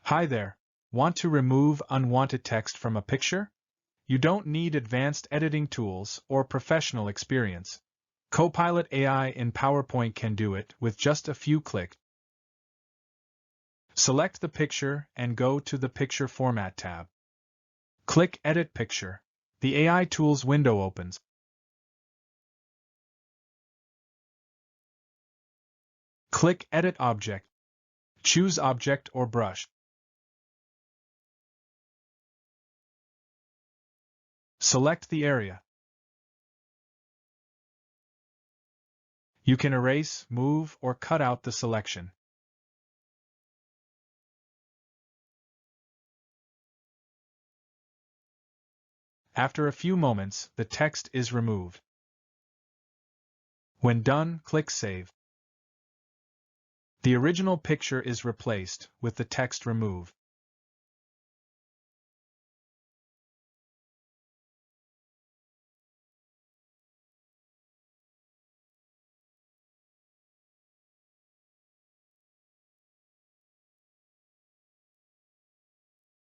Hi there. Want to remove unwanted text from a picture? You don't need advanced editing tools or professional experience. Copilot AI in PowerPoint can do it with just a few clicks. Select the picture and go to the Picture Format tab. Click Edit Picture. The AI Tools window opens. Click Edit Object. Choose Object or Brush. Select the area. You can erase, move, or cut out the selection. After a few moments, the text is removed. When done, click Save. The original picture is replaced with the text removed.